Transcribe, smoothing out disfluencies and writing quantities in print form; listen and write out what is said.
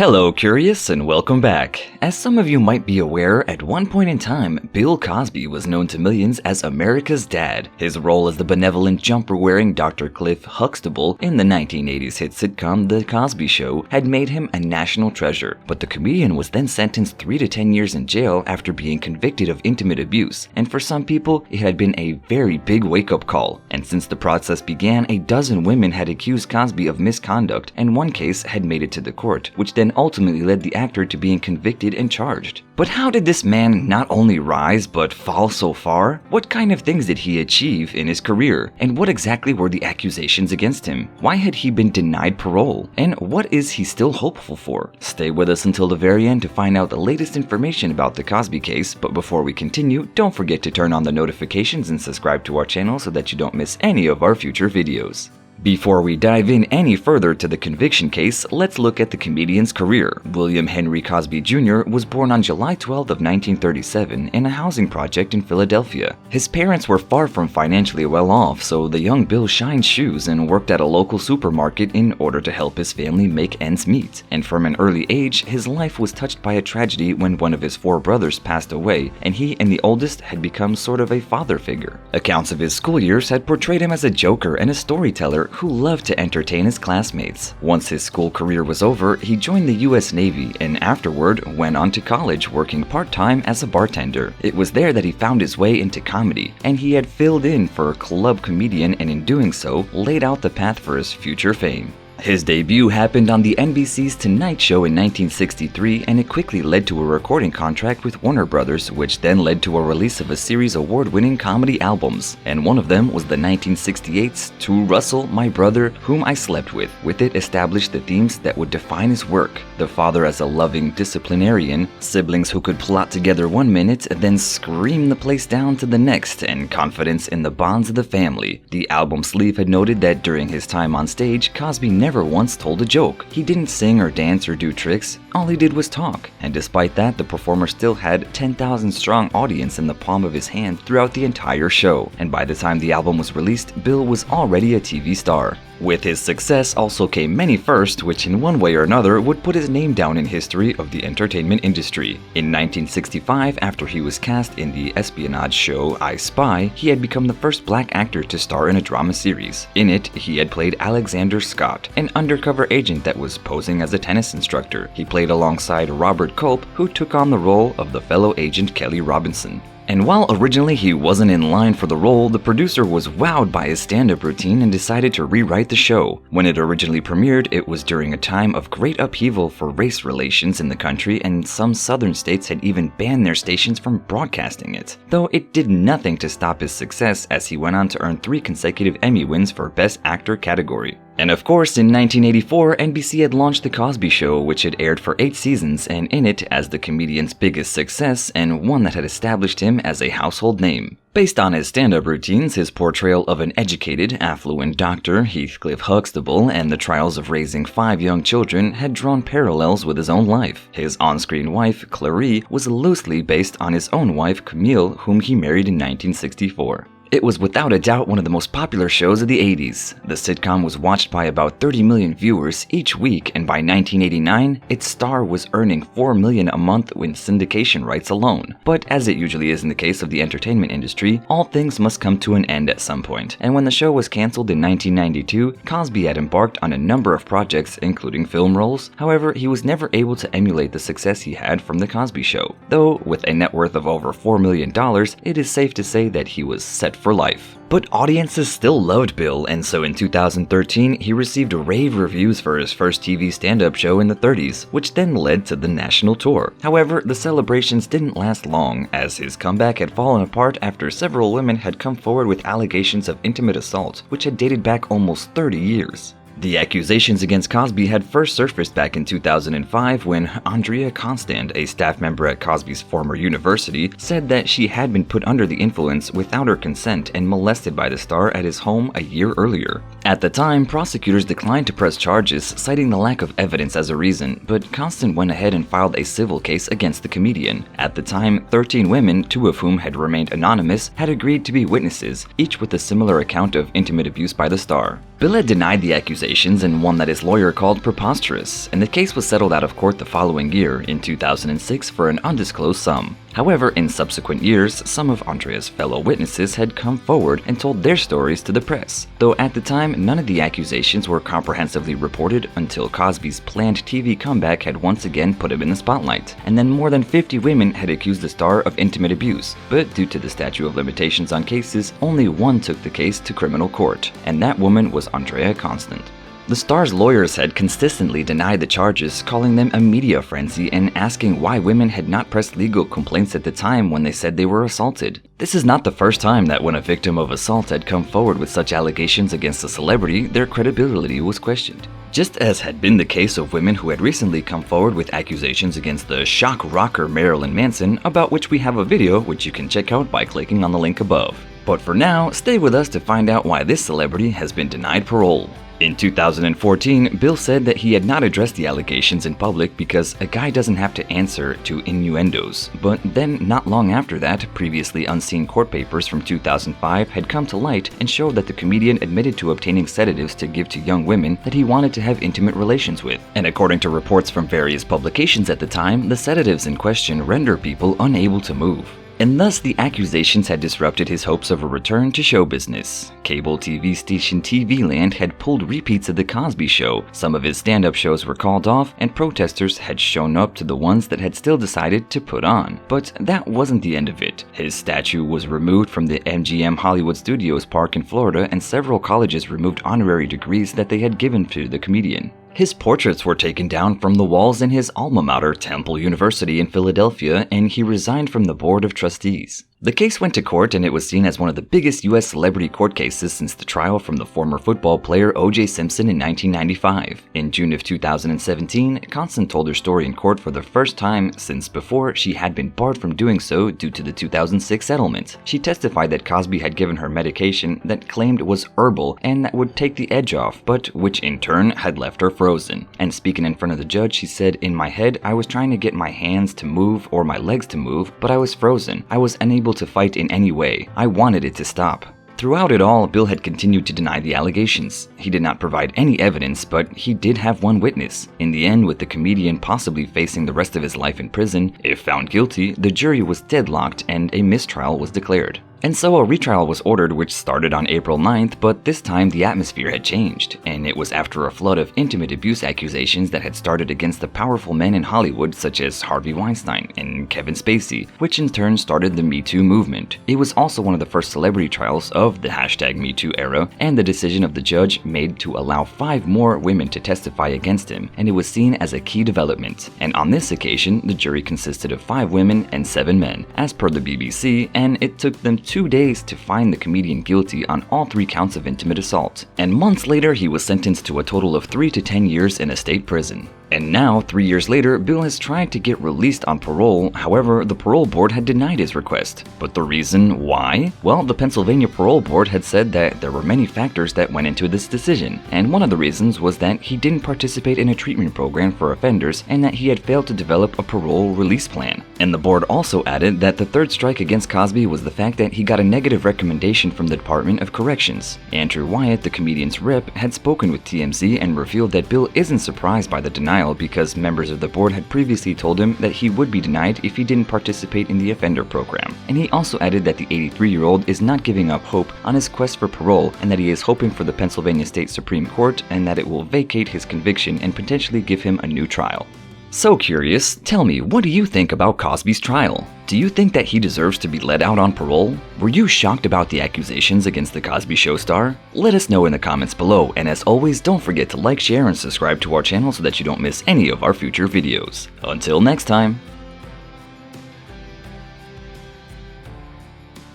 Hello, Curious, and welcome back. As some of you might be aware, at one point in time, Bill Cosby was known to millions as America's dad. His role as the benevolent jumper-wearing Dr. Cliff Huxtable in the 1980s hit sitcom The Cosby Show had made him a national treasure, but the comedian was then sentenced 3 to 10 years in jail after being convicted of intimate abuse, and for some people, it had been a very big wake-up call. And since the process began, a dozen women had accused Cosby of misconduct, and one case had made it to the court, which then ultimately led the actor to being convicted and charged. But how did this man not only rise but fall so far? What kind of things did he achieve in his career? And what exactly were the accusations against him? Why had he been denied parole? And what is he still hopeful for? Stay with us until the very end to find out the latest information about the Cosby case, but before we continue, don't forget to turn on the notifications and subscribe to our channel so that you don't miss any of our future videos. Before we dive in any further to the conviction case, let's look at the comedian's career. William Henry Cosby Jr. was born on July 12 of 1937 in a housing project in Philadelphia. His parents were far from financially well off, so the young Bill shined shoes and worked at a local supermarket in order to help his family make ends meet. And from an early age, his life was touched by a tragedy when one of his 4 brothers passed away, and he and the oldest had become sort of a father figure. Accounts of his school years had portrayed him as a joker and a storyteller who loved to entertain his classmates. Once his school career was over, he joined the US Navy and afterward went on to college working part-time as a bartender. It was there that he found his way into comedy, and he had filled in for a club comedian and in doing so, laid out the path for his future fame. His debut happened on the NBC's Tonight Show in 1963, and it quickly led to a recording contract with Warner Brothers, which then led to a release of a series of award-winning comedy albums. And one of them was the 1968's To Russell, My Brother, Whom I Slept With. With it established the themes that would define his work. The father as a loving disciplinarian, siblings who could plot together one minute, then scream the place down to the next, and confidence in the bonds of the family. The album sleeve had noted that during his time on stage, Cosby never once told a joke. He didn't sing or dance or do tricks, all he did was talk. And despite that, the performer still had 10,000 strong audience in the palm of his hand throughout the entire show. And by the time the album was released, Bill was already a TV star. With his success also came many firsts, which in one way or another would put his name down in history of the entertainment industry. In 1965, after he was cast in the espionage show I Spy, he had become the first black actor to star in a drama series. In it, he had played Alexander Scott, an undercover agent that was posing as a tennis instructor. He played alongside Robert Culp, who took on the role of the fellow agent Kelly Robinson. And while originally he wasn't in line for the role, the producer was wowed by his stand-up routine and decided to rewrite the show. When it originally premiered, it was during a time of great upheaval for race relations in the country, and some southern states had even banned their stations from broadcasting it. Though it did nothing to stop his success, as he went on to earn 3 consecutive Emmy wins for Best Actor category. And of course, in 1984, NBC had launched The Cosby Show, which had aired for 8 seasons, and in it as the comedian's biggest success and one that had established him as a household name. Based on his stand-up routines, his portrayal of an educated, affluent doctor, Heathcliff Huxtable, and the trials of raising 5 young children had drawn parallels with his own life. His on-screen wife, Clarice, was loosely based on his own wife, Camille, whom he married in 1964. It was without a doubt one of the most popular shows of the 80s. The sitcom was watched by about 30 million viewers each week, and by 1989, its star was earning $4 million a month in syndication rights alone. But as it usually is in the case of the entertainment industry, all things must come to an end at some point. And when the show was canceled in 1992, Cosby had embarked on a number of projects, including film roles. However, he was never able to emulate the success he had from The Cosby Show. Though, with a net worth of over $4 million, it is safe to say that he was set for life. But audiences still loved Bill, and so in 2013, he received rave reviews for his first TV stand-up show in the 30s, which then led to the national tour. However, the celebrations didn't last long, as his comeback had fallen apart after several women had come forward with allegations of intimate assault, which had dated back almost 30 years. The accusations against Cosby had first surfaced back in 2005 when Andrea Constand, a staff member at Cosby's former university, said that she had been put under the influence without her consent and molested by the star at his home a year earlier. At the time, prosecutors declined to press charges, citing the lack of evidence as a reason, but Constand went ahead and filed a civil case against the comedian. At the time, 13 women, 2 of whom had remained anonymous, had agreed to be witnesses, each with a similar account of intimate abuse by the star. Bill had denied the accusations in one that his lawyer called preposterous, and the case was settled out of court the following year, in 2006, for an undisclosed sum. However, in subsequent years, some of Andrea's fellow witnesses had come forward and told their stories to the press, though at the time none of the accusations were comprehensively reported until Cosby's planned TV comeback had once again put him in the spotlight, and then more than 50 women had accused the star of intimate abuse, but due to the statute of limitations on cases, only one took the case to criminal court, and that woman was Andrea Constant. The star's lawyers had consistently denied the charges, calling them a media frenzy and asking why women had not pressed legal complaints at the time when they said they were assaulted. This is not the first time that when a victim of assault had come forward with such allegations against a celebrity, their credibility was questioned. Just as had been the case of women who had recently come forward with accusations against the shock rocker Marilyn Manson, about which we have a video which you can check out by clicking on the link above. But for now, stay with us to find out why this celebrity has been denied parole. In 2014, Bill said that he had not addressed the allegations in public because a guy doesn't have to answer to innuendos. But then, not long after that, previously unseen court papers from 2005 had come to light and showed that the comedian admitted to obtaining sedatives to give to young women that he wanted to have intimate relations with. And according to reports from various publications at the time, the sedatives in question render people unable to move. And thus the accusations had disrupted his hopes of a return to show business. Cable TV station TV Land had pulled repeats of The Cosby Show, some of his stand-up shows were called off, and protesters had shown up to the ones that had still decided to put on. But that wasn't the end of it. His statue was removed from the MGM Hollywood Studios Park in Florida, and several colleges removed honorary degrees that they had given to the comedian. His portraits were taken down from the walls in his alma mater, Temple University in Philadelphia, and he resigned from the board of trustees. The case went to court, and it was seen as one of the biggest U.S. celebrity court cases since the trial from the former football player O.J. Simpson in 1995. In June of 2017, Constant told her story in court for the first time since before she had been barred from doing so due to the 2006 settlement. She testified that Cosby had given her medication that claimed was herbal and that would take the edge off, but which in turn had left her frozen. And speaking in front of the judge, she said, "In my head, I was trying to get my hands to move or my legs to move, but I was frozen. I was unable to fight in any way. I wanted it to stop." Throughout it all, Bill had continued to deny the allegations. He did not provide any evidence, but he did have one witness. In the end, with the comedian possibly facing the rest of his life in prison, if found guilty, the jury was deadlocked and a mistrial was declared. And so a retrial was ordered, which started on April 9th, but this time the atmosphere had changed, and it was after a flood of intimate abuse accusations that had started against the powerful men in Hollywood such as Harvey Weinstein and Kevin Spacey, which in turn started the Me Too movement. It was also one of the first celebrity trials of the #MeToo era, and the decision of the judge made to allow 5 more women to testify against him, and it was seen as a key development. And on this occasion, the jury consisted of 5 women and 7 men, as per the BBC, and it took them 2 days to find the comedian guilty on all 3 counts of intimate assault. And months later, he was sentenced to a total of 3 to 10 years in a state prison. And now, 3 years later, Bill has tried to get released on parole. However, the parole board had denied his request. But the reason why? Well, the Pennsylvania Parole Board had said that there were many factors that went into this decision, and one of the reasons was that he didn't participate in a treatment program for offenders and that he had failed to develop a parole release plan. And the board also added that the third strike against Cosby was the fact that he got a negative recommendation from the Department of Corrections. Andrew Wyatt, the comedian's rep, had spoken with TMZ and revealed that Bill isn't surprised by the denial because members of the board had previously told him that he would be denied if he didn't participate in the offender program. And he also added that the 83-year-old is not giving up hope on his quest for parole and that he is hoping for the Pennsylvania State Supreme Court and that it will vacate his conviction and potentially give him a new trial. So curious, tell me, what do you think about Cosby's trial? Do you think that he deserves to be let out on parole? Were you shocked about the accusations against the Cosby Show star? Let us know in the comments below, and as always, don't forget to like, share, and subscribe to our channel so that you don't miss any of our future videos. Until next time.